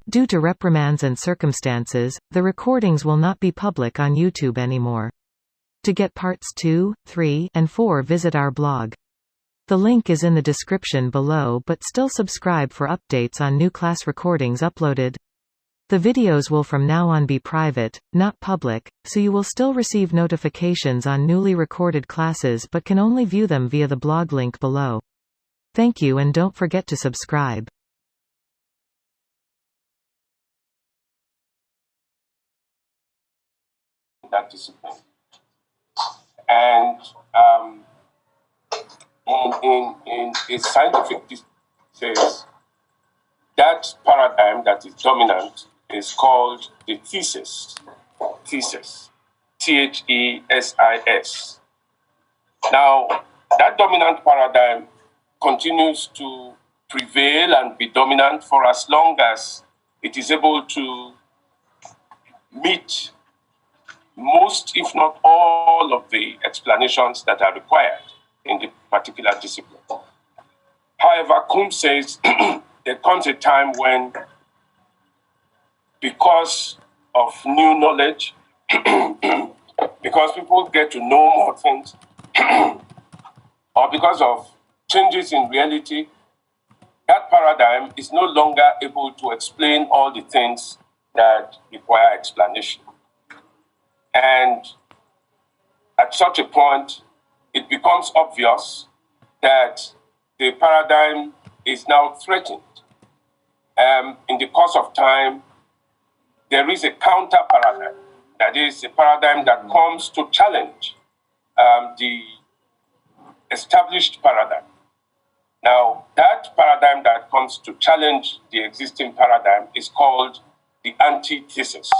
Due to reprimands and circumstances, the recordings will not be public on YouTube anymore. To get parts 2, 3, and 4, visit our blog. The link is in the description below, but still subscribe for updates on new class recordings uploaded. The videos will from now on be private, not public, so you will still receive notifications on newly recorded classes but can only view them via the blog link below. Thank you, and don't forget to subscribe. That discipline. And in a scientific says that paradigm that is dominant is called the thesis. Thesis. Thesis. Now, that dominant paradigm continues to prevail and be dominant for as long as it is able to meet most, if not all, of the explanations that are required in the particular discipline. However, Kuhn says there comes a time when, because of new knowledge, because people get to know more things, or because of changes in reality, that paradigm is no longer able to explain all the things that require explanation. And at such a point, it becomes obvious that the paradigm is now threatened. In the course of time, there is a counter paradigm. That is a paradigm that comes to challenge the established paradigm. Now, that paradigm that comes to challenge the existing paradigm is called the antithesis.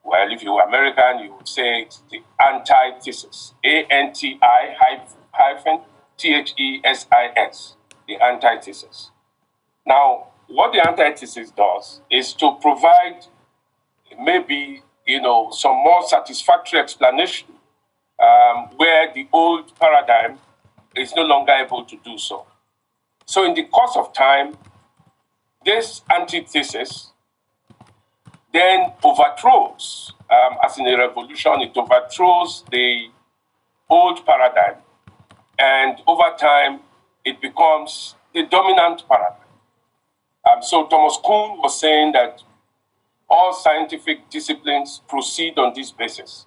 Well, if you were American, you would say it's the antithesis. ANTI-THESIS, the antithesis. Now, what the antithesis does is to provide maybe, some more satisfactory explanation where the old paradigm is no longer able to do so. So in the course of time, this antithesis then overthrows, as in a revolution, it overthrows the old paradigm. And over time, it becomes the dominant paradigm. So Thomas Kuhn was saying that all scientific disciplines proceed on this basis,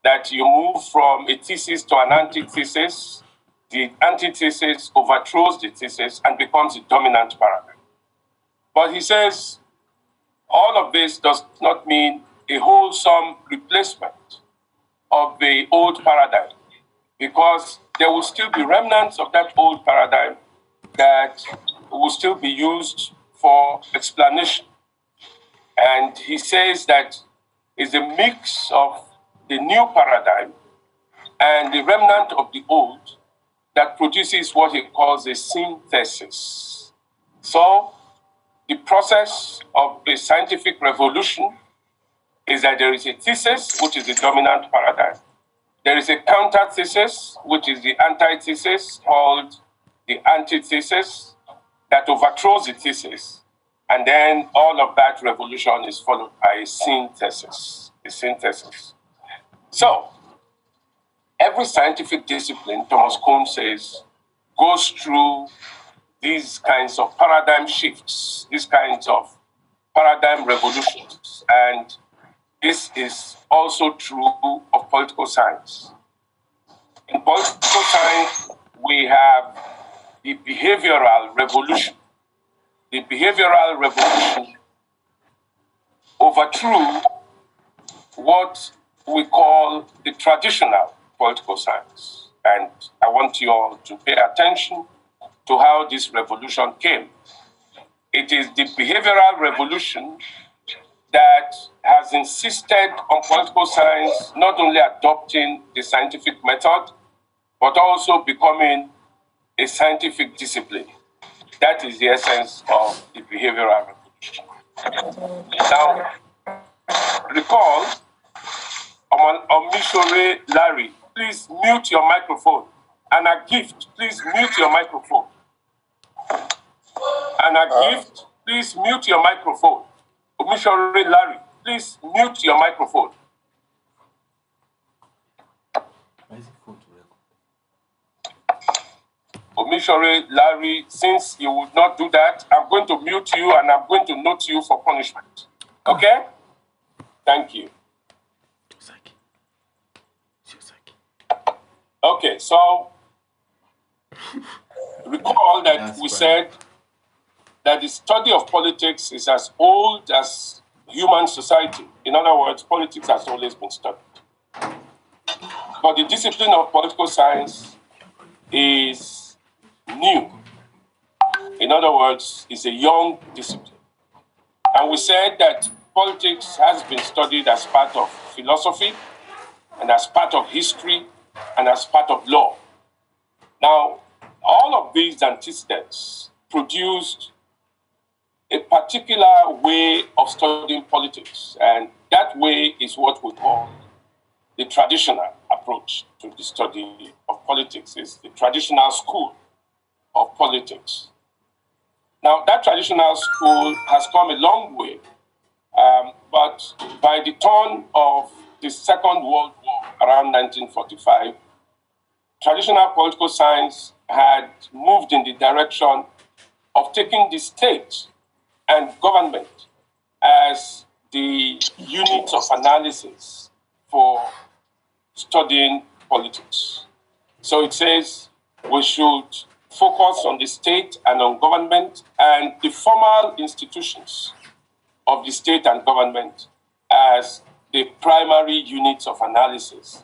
that you move from a thesis to an antithesis, the antithesis overthrows the thesis and becomes a dominant paradigm. But he says, all of this does not mean a wholesome replacement of the old paradigm, because there will still be remnants of that old paradigm that will still be used for explanation. And he says that it's a mix of the new paradigm and the remnant of the old that produces what he calls a synthesis. So, the process of a scientific revolution is that there is a thesis, which is the dominant paradigm. There is a counter-thesis, which is the antithesis, called the antithesis, that overthrows the thesis. And then all of that revolution is followed by a synthesis. So, every scientific discipline, Thomas Kuhn says, goes through these kinds of paradigm shifts, these kinds of paradigm revolutions. And this is also true of political science. In political science, we have the behavioral revolution. The behavioral revolution overthrew what we call the traditional political science. And I want you all to pay attention to how this revolution came. It is the behavioral revolution that has insisted on political science not only adopting the scientific method, but also becoming a scientific discipline. That is the essence of the behavioral revolution. Now, recall, Omishore Larry, please mute your microphone. And a gift, please mute your microphone. And a gift, please mute your microphone. Omishore Larry, please mute your microphone. Omishore Larry, since you would not do that, I'm going to mute you and I'm going to note you for punishment. Okay? Thank you. Okay, so recall that we said that the study of politics is as old as human society. In other words, politics has always been studied. But the discipline of political science is new. In other words, it's a young discipline. And we said that politics has been studied as part of philosophy and as part of history and as part of law. Now, all of these antecedents produced a particular way of studying politics, and that way is what we call the traditional approach to the study of politics, is the traditional school of politics. Now, that traditional school has come a long way, but by the turn of the Second World War, around 1945, traditional political science had moved in the direction of taking the state and government as the units of analysis for studying politics. So it says we should focus on the state and on government and the formal institutions of the state and government as the primary units of analysis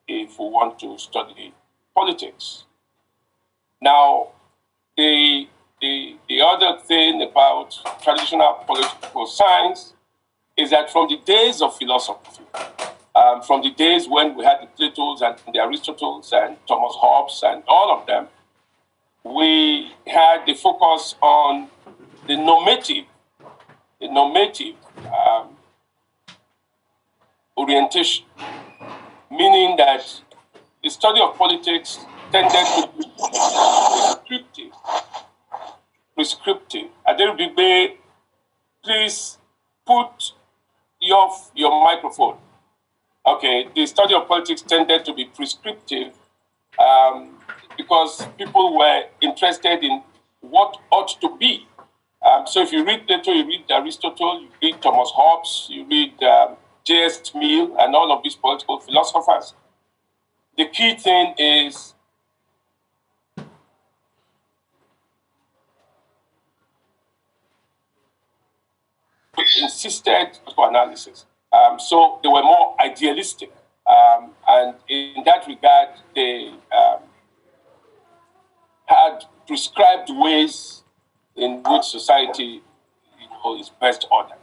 if we want to study politics. Now, the other thing about traditional political science is that from the days of philosophy, from the days when we had the Platos and the Aristotles and Thomas Hobbes and all of them, we had the focus on the normative orientation, meaning that the study of politics tended to be prescriptive. Adelbigbe, please put your microphone. Okay, the study of politics tended to be prescriptive because people were interested in what ought to be. So if you read Plato, you read Aristotle, you read Thomas Hobbes, you read J.S. Mill, and all of these political philosophers, the key thing is we insisted on analysis. So they were more idealistic. And in that regard, they had prescribed ways in which society is best ordered.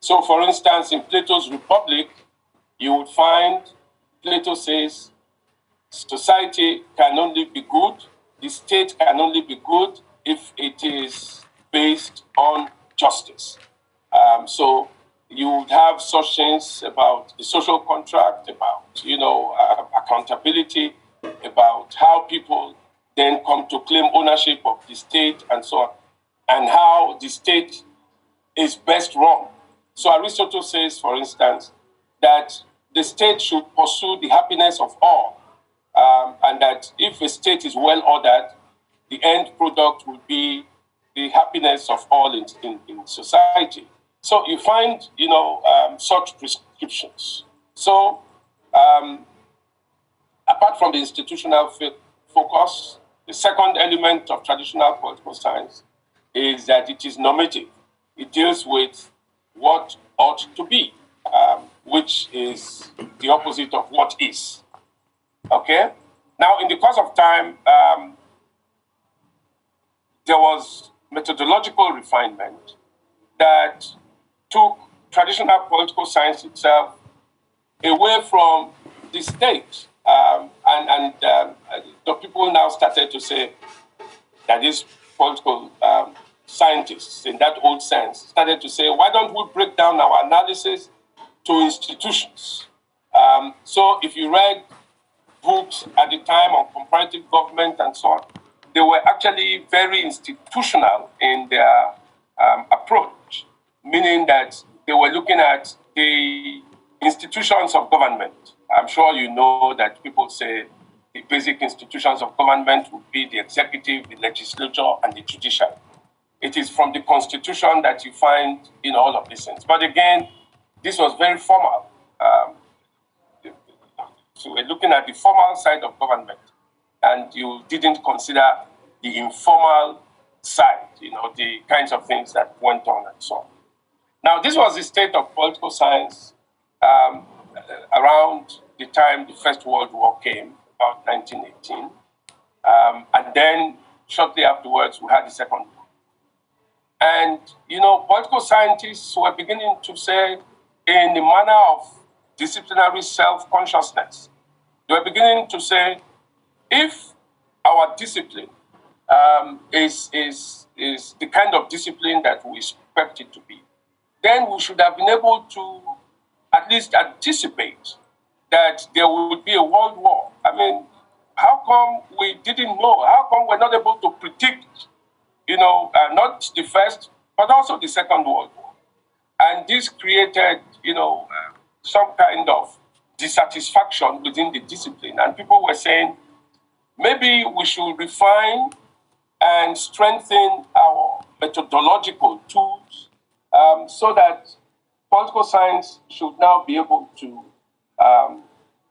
So, for instance, in Plato's Republic, you would find Plato says society can only be good, the state can only be good if it is based on justice. So you would have such things about the social contract, about accountability, about how people then come to claim ownership of the state and so on, and how the state is best run. So Aristotle says, for instance, that the state should pursue the happiness of all, and that if a state is well ordered, the end product will be the happiness of all in society. So you find, such prescriptions. So apart from the institutional focus, the second element of traditional political science is that it is normative. It deals with what ought to be, which is the opposite of what is. Okay? Now, in the course of time, there was methodological refinement that took traditional political science itself away from the state. The people now started to say that these political scientists, in that old sense, started to say, why don't we break down our analysis to institutions? So if you read books at the time on comparative government and so on, they were actually very institutional in their approach, meaning that they were looking at the institutions of government. I'm sure you know that people say the basic institutions of government would be the executive, the legislature, and the judiciary. It is from the constitution that you find in all of these things. But again, this was very formal. So we're looking at the formal side of government, and you didn't consider the informal side, the kinds of things that went on and so on. Now, this was the state of political science around the time the First World War came, about 1918. And then shortly afterwards, we had the Second War. And, political scientists were beginning to say, in the manner of disciplinary self-consciousness, they were beginning to say, if our discipline is the kind of discipline that we expect it to be, then we should have been able to at least anticipate that there would be a world war. I mean, how come we didn't know? How come we're not able to predict, not the first, but also the Second World War? And this created, some kind of dissatisfaction within the discipline. And people were saying, maybe we should refine and strengthen our methodological tools so that political science should now be able to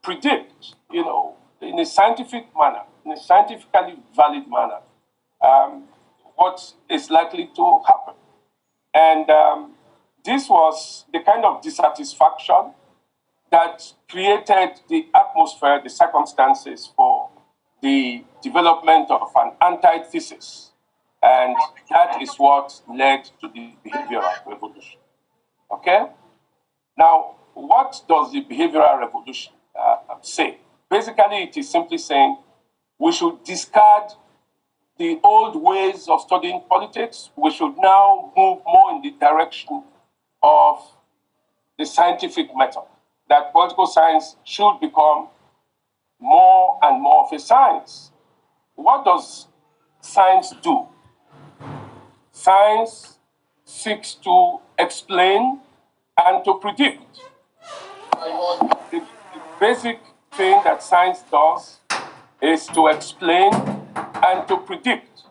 predict, in a scientific manner, in a scientifically valid manner, what is likely to happen. And this was the kind of dissatisfaction that created the atmosphere, the circumstances for the development of an antithesis. And that is what led to the behavioral revolution. Okay? Now, what does the behavioral revolution say? Basically, it is simply saying we should discard the old ways of studying politics. We should now move more in the direction of the scientific method, that political science should become more and more of a science. What does science do? Science seeks to explain and to predict. The basic thing that science does is to explain and to predict.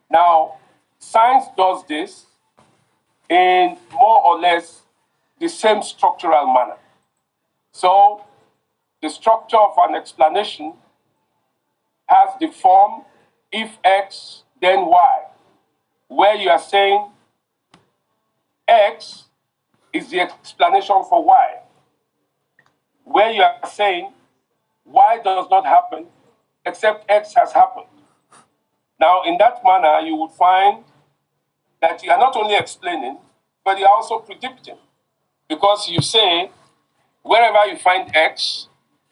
Now, science does this in more or less the same structural manner. So, the structure of an explanation has the form if X, then Y, where you are saying X is the explanation for Y, where you are saying Y does not happen except X has happened. Now, in that manner, you would find that you are not only explaining, but you are also predicting. Because you say, wherever you find X,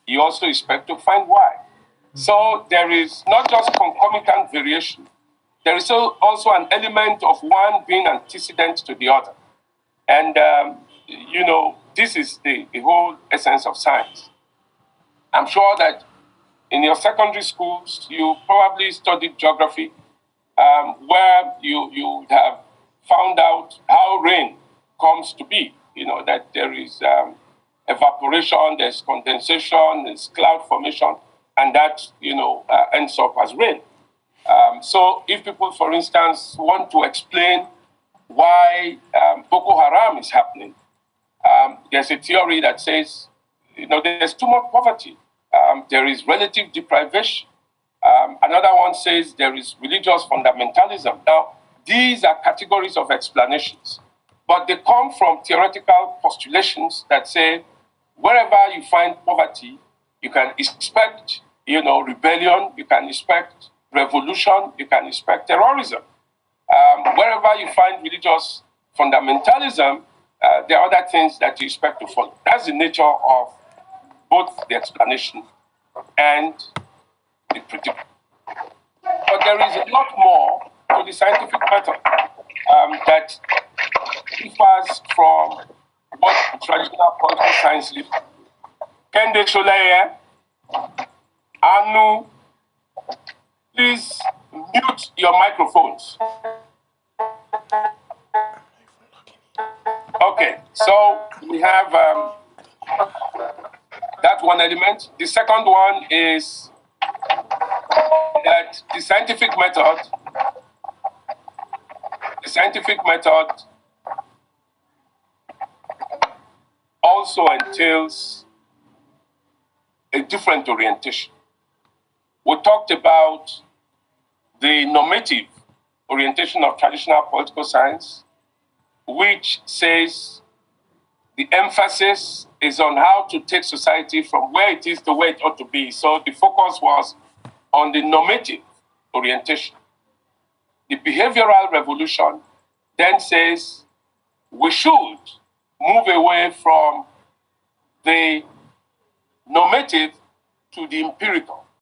you also expect to find Y. So there is not just concomitant variation, there is also an element of one being antecedent to the other. And, this is the whole essence of science. I'm sure that in your secondary schools, you probably studied geography, where you would have found out how rain comes to be, that there is evaporation, there's condensation, there's cloud formation, and that, ends up as rain. So if people, for instance, want to explain why Boko Haram is happening, there's a theory that says, there's too much poverty. There is relative deprivation. Another one says there is religious fundamentalism. Now, these are categories of explanations, but they come from theoretical postulations that say wherever you find poverty, you can expect, rebellion, you can expect revolution, you can expect terrorism. Wherever you find religious fundamentalism, there are other things that you expect to follow. That's the nature of both the explanation and the prediction. But there is a lot more to the scientific method that differs from what traditional political science is. Kende Sholeye, Anu, please mute your microphones. Okay, so we have that one element. The second one is that the scientific method also entails a different orientation. We talked about the normative orientation of traditional political science, which says the emphasis is on how to take society from where it is to where it ought to be. So the focus was on the normative orientation. The behavioral revolution then says we should move away from the normative to the empirical.